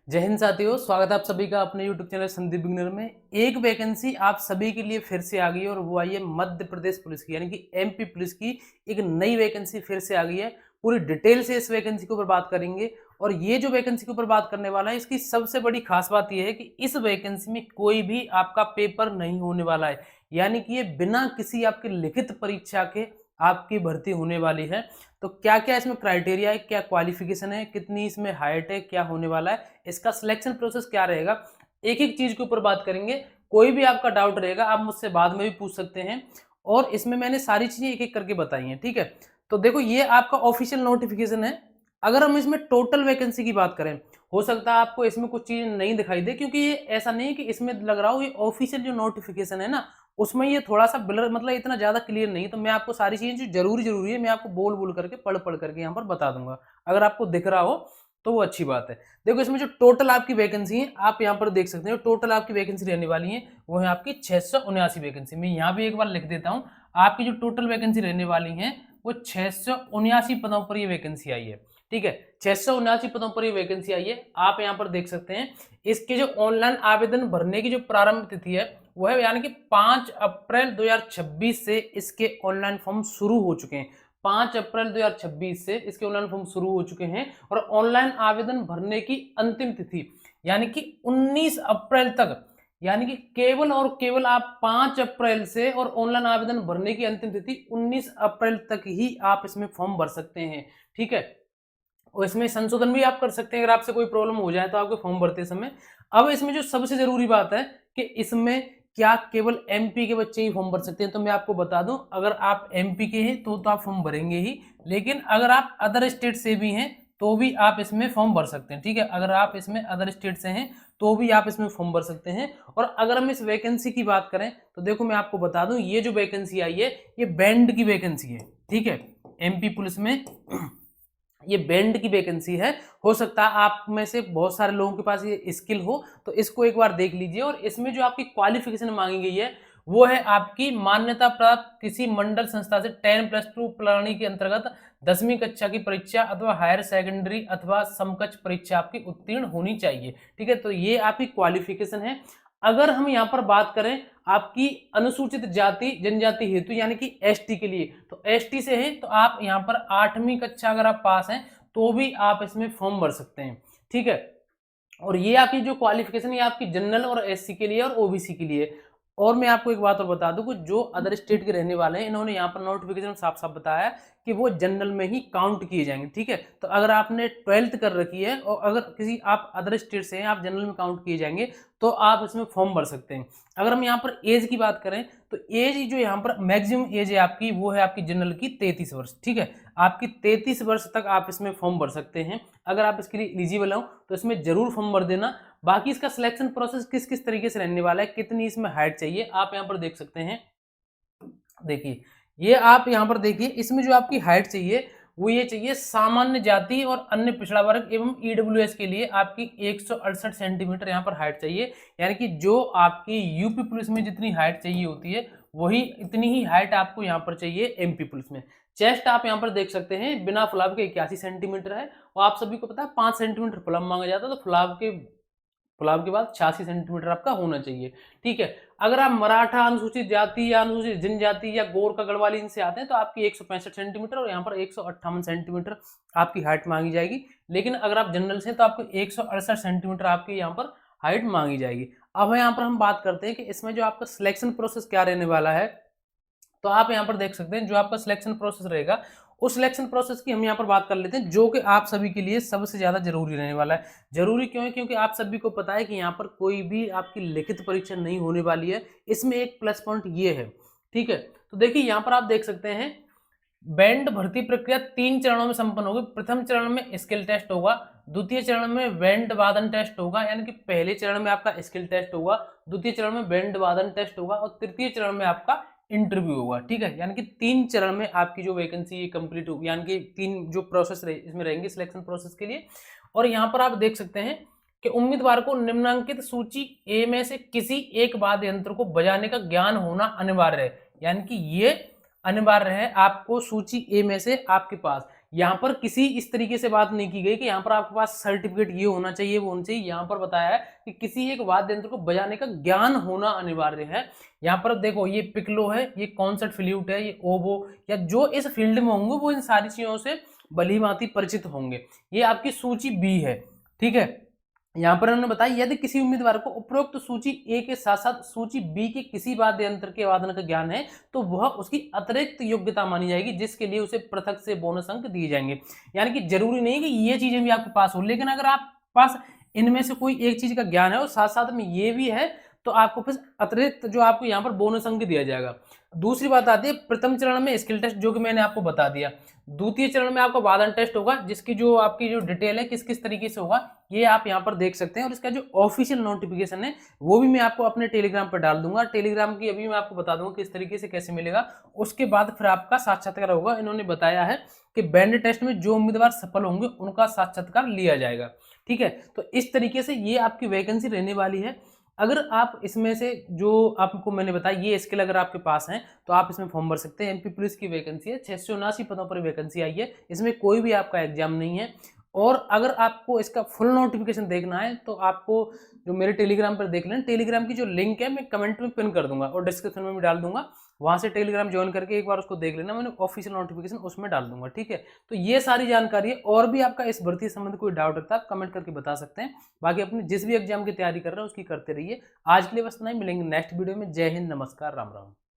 जय हिंद साथियों, स्वागत है आप सभी का अपने YouTube चैनल संदीप बिगनर में। एक वैकेंसी आप सभी के लिए फिर से आ गई है और वो आई है मध्य प्रदेश पुलिस की, यानी कि एमपी पुलिस की एक नई वैकेंसी फिर से आ गई है। पूरी डिटेल से इस वैकेंसी के ऊपर बात करेंगे और ये जो वैकेंसी के ऊपर बात करने वाला है, इसकी सबसे बड़ी खास बात यह है कि इस वैकेंसी में कोई भी आपका पेपर नहीं होने वाला है, यानी कि ये बिना किसी आपकी लिखित परीक्षा के आपकी भर्ती होने वाली है। तो क्या क्या इसमें क्राइटेरिया है, क्या क्वालिफिकेशन है, कितनी इसमें हाइट है, क्या होने वाला है, इसका सिलेक्शन प्रोसेस क्या रहेगा, एक एक चीज के ऊपर बात करेंगे। कोई भी आपका डाउट रहेगा आप मुझसे बाद में भी पूछ सकते हैं और इसमें मैंने सारी चीजें एक एक करके बताई हैं, ठीक है। तो देखो, ये आपका ऑफिशियल नोटिफिकेशन है। अगर हम इसमें टोटल वैकेंसी की बात करें, हो सकता है आपको इसमें कुछ चीज नहीं दिखाई दे, क्योंकि ये ऐसा नहीं है कि इसमें लग रहा हो, ये ऑफिशियल जो नोटिफिकेशन है ना, उसमें ये थोड़ा सा ब्लर, मतलब इतना ज्यादा क्लियर नहीं। तो मैं आपको सारी चीजें जो जरूरी है मैं आपको बोल बोल करके पढ़ करके यहाँ पर बता दूंगा। अगर आपको दिख रहा हो तो वो अच्छी बात है। देखो, इसमें जो टोटल आपकी वैकेंसी है आप यहाँ पर देख सकते हो, टोटल आपकी वैकेंसी रहने वाली है वो है आपकी 679 वैकेंसी। मैं यहाँ भी एक बार लिख देता हूँ, आपकी जो टोटल वैकेंसी रहने वाली है वो 679 पदों पर ये वैकेंसी आई है, ठीक है। 679 पदों पर ये वैकेंसी आई है, आप यहाँ पर देख सकते हैं। इसके जो ऑनलाइन आवेदन भरने की जो प्रारंभ तिथि है वो है, यानी कि 5 अप्रैल 2026 से इसके ऑनलाइन फॉर्म शुरू हो चुके हैं। 5 अप्रैल 2026 से इसके ऑनलाइन फॉर्म शुरू हो चुके हैं और ऑनलाइन आवेदन भरने की अंतिम तिथि यानी कि 19 अप्रैल तक, यानी कि केवल और केवल आप 5 अप्रैल से और ऑनलाइन आवेदन भरने की अंतिम तिथि 19 अप्रैल तक ही आप इसमें फॉर्म भर सकते हैं, ठीक है। और इसमें संशोधन भी आप कर सकते हैं अगर आपसे कोई प्रॉब्लम हो जाए तो आपके फॉर्म भरते समय। अब इसमें जो सबसे जरूरी बात है कि इसमें क्या केवल एमपी के बच्चे ही फॉर्म भर सकते हैं, तो मैं आपको बता दूं, अगर आप एमपी के हैं तो आप फॉर्म भरेंगे ही, लेकिन अगर आप अदर स्टेट से भी हैं तो भी आप इसमें फॉर्म भर सकते हैं, ठीक है। अगर आप इसमें अदर स्टेट से हैं तो भी आप इसमें फॉर्म भर सकते हैं। और अगर हम इस वैकेंसी की बात करें तो देखो, मैं आपको बता दूं, ये जो वैकेंसी आई है ये बैंड की वैकेंसी है, ठीक है। एमपी पुलिस में ये बैंड की वैकेंसी है। हो सकता है आप में से बहुत सारे लोगों के पास ये स्किल हो, तो इसको एक बार देख लीजिए। और इसमें जो आपकी क्वालिफिकेशन मांगी गई है वो है आपकी मान्यता प्राप्त किसी मंडल संस्था से 10+2 प्रणाली के अंतर्गत 10वीं कक्षा की परीक्षा अथवा हायर सेकेंडरी अथवा समकक्ष परीक्षा आपकी उत्तीर्ण होनी चाहिए, ठीक है। तो ये आपकी क्वालिफिकेशन है। अगर हम यहाँ पर बात करें आपकी अनुसूचित जाति जनजाति हेतु, यानी कि एसटी के लिए, तो एसटी से है तो आप यहाँ पर 8वीं कक्षा अगर आप पास हैं तो भी आप इसमें फॉर्म भर सकते हैं, ठीक है। और ये आपकी जो क्वालिफिकेशन है आपकी जनरल और एससी के लिए और ओबीसी के लिए। और मैं आपको एक बात और बता दूं कि जो अदर स्टेट के रहने वाले हैं, इन्होंने यहाँ पर नोटिफिकेशन साफ साफ बताया कि वो जनरल में ही काउंट किए जाएंगे, ठीक है। तो अगर आपने 12th कर रखी है और अगर किसी आप अदर स्टेट से हैं, आप जनरल में काउंट किए जाएंगे तो आप इसमें फॉर्म भर सकते हैं। अगर हम यहाँ पर एज की बात करें तो एज जो यहाँ पर मैक्सिमम एज है आपकी वो है आपकी जनरल की 33 वर्ष, ठीक है। आपकी 33 वर्ष तक आप इसमें फॉर्म भर सकते हैं। अगर आप इसके लिए एलिजिबल हो तो इसमें जरूर फॉर्म भर देना। बाकी इसका सिलेक्शन प्रोसेस किस किस तरीके से रहने वाला है, कितनी इसमें हाइट चाहिए, आप यहाँ पर देख सकते हैं। देखिए, ये आप यहाँ पर देखिए, इसमें जो आपकी हाइट चाहिए वो ये चाहिए, सामान्य जाति और अन्य पिछड़ा वर्ग एवं ईडब्ल्यूएस के लिए आपकी 168 सेंटीमीटर यहाँ पर हाइट चाहिए। यानी कि जो आपकी यूपी पुलिस में जितनी हाइट चाहिए होती है वही इतनी ही हाइट आपको यहाँ पर चाहिए एमपी पुलिस में। चेस्ट आप यहाँ पर देख सकते हैं बिना फुलाव के 81 सेंटीमीटर है और आप सभी को पता है 5 सेंटीमीटर फुलाव मांगा जाता है, तो फुलाव के बाद 86 सेंटीमीटर आपका होना चाहिए, ठीक है। अगर आप मराठा अनुसूचित जाति या अनुसूचित जनजाति या गोरखा गढ़वाली इनसे आते हैं तो आपकी 165 सेंटीमीटर और यहाँ पर 158 सेंटीमीटर आपकी हाइट मांगी जाएगी। लेकिन अगर आप जनरल से तो आपको 168 सेंटीमीटर आपकी यहाँ पर हाइट मांगी जाएगी। अब यहाँ पर हम बात करते हैं कि इसमें जो आपका सिलेक्शन प्रोसेस क्या रहने वाला है। तो आप यहाँ पर देख सकते हैं जो आपका सिलेक्शन प्रोसेस रहेगा, उस सिलेक्शन प्रोसेस की हम यहाँ पर बात कर लेते हैं, जो कि आप सभी के लिए सबसे ज्यादा जरूरी रहने वाला है। जरूरी क्यों है? क्योंकि आप सभी को पता है कि यहाँ पर कोई भी आपकी लिखित परीक्षा नहीं होने वाली है। इसमें एक प्लस पॉइंट ये है, ठीक है। तो देखिए, यहाँ पर आप देख सकते हैं बैंड भर्ती प्रक्रिया 3 चरणों में संपन्न होगी। प्रथम चरण में स्किल टेस्ट होगा, द्वितीय चरण में बैंड वादन टेस्ट होगा, यानी कि पहले चरण में आपका स्किल टेस्ट होगा, द्वितीय चरण में बैंड वादन टेस्ट होगा और तृतीय चरण में आपका इंटरव्यू होगा, ठीक है। यानी कि 3 चरण में आपकी जो वैकेंसी कंप्लीट होगी, यानी कि 3 जो प्रोसेस इसमें रहेंगे सिलेक्शन प्रोसेस के लिए। और यहाँ पर आप देख सकते हैं कि उम्मीदवार को निम्नांकित सूची ए में से किसी एक वाद्य यंत्र को बजाने का ज्ञान होना अनिवार्य है। यानी कि ये अनिवार्य है आपको सूची ए में से आपके पास, यहाँ पर किसी इस तरीके से बात नहीं की गई कि यहाँ पर आपके पास सर्टिफिकेट ये होना चाहिए वो होना चाहिए। यहाँ पर बताया है कि किसी एक वाद्य यंत्र को बजाने का ज्ञान होना अनिवार्य है। यहाँ पर देखो ये पिकलो है, ये कॉन्सर्ट फ्लूट है, ये ओबो, या जो इस फील्ड में होंगे वो इन सारी चीजों से भली भांति परिचित होंगे। ये आपकी सूची बी है, ठीक है। यहाँ पर उन्होंने बताया यदि किसी उम्मीदवार को उपरोक्त तो सूची ए के साथ साथ सूची बी के किसी वाद्य यंत्र के वादन का ज्ञान है तो वह उसकी अतिरिक्त योग्यता मानी जाएगी, जिसके लिए उसे पृथक से बोनस अंक दिए जाएंगे। यानी कि जरूरी नहीं कि ये चीजें भी आपके पास हो, लेकिन अगर आप पास इनमें से कोई एक चीज का ज्ञान है और साथ साथ में ये भी है तो आपको फिर अतिरिक्त जो आपको यहाँ पर बोनस अंक दिया जाएगा। दूसरी बात आती है प्रथम चरण में स्किल टेस्ट, जो कि मैंने आपको बता दिया। द्वितीय चरण में आपका वादन टेस्ट होगा, जिसकी जो आपकी जो डिटेल है किस किस तरीके से होगा ये आप यहाँ पर देख सकते हैं। और इसका जो ऑफिशियल नोटिफिकेशन है वो भी मैं आपको अपने टेलीग्राम पर डाल दूंगा। टेलीग्राम की अभी मैं आपको बता दूंगा किस तरीके से कैसे मिलेगा। उसके बाद फिर आपका साक्षात्कार होगा। इन्होंने बताया है कि बैंड टेस्ट में जो उम्मीदवार सफल होंगे उनका साक्षात्कार लिया जाएगा, ठीक है। तो इस तरीके से ये आपकी वैकेंसी रहने वाली है। अगर आप इसमें से जो आपको मैंने बताया ये स्किल अगर आपके पास है तो आप इसमें फॉर्म भर सकते हैं। एमपी पुलिस की वैकेंसी है, 679 पदों पर वैकेंसी आई है। इसमें कोई भी आपका एग्जाम नहीं है। और अगर आपको इसका फुल नोटिफिकेशन देखना है तो आपको जो मेरे टेलीग्राम पर देख लें। टेलीग्राम की जो लिंक है मैं कमेंट में पिन कर दूंगा और डिस्क्रिप्शन में भी डाल दूंगा। वहां से टेलीग्राम ज्वाइन करके एक बार उसको देख लेना, मैंने ऑफिशियल नोटिफिकेशन उसमें डाल दूंगा, ठीक है। तो ये सारी जानकारी है। और भी आपका इस भर्ती संबंध कोई डाउट है तो आप कमेंट करके बता सकते हैं। बाकी अपने जिस भी एग्जाम की तैयारी कर रहे हैं उसकी करते रहिए। आज के लिए बस इतना ही, मिलेंगे नेक्स्ट वीडियो में। जय हिंद, नमस्कार, राम राम।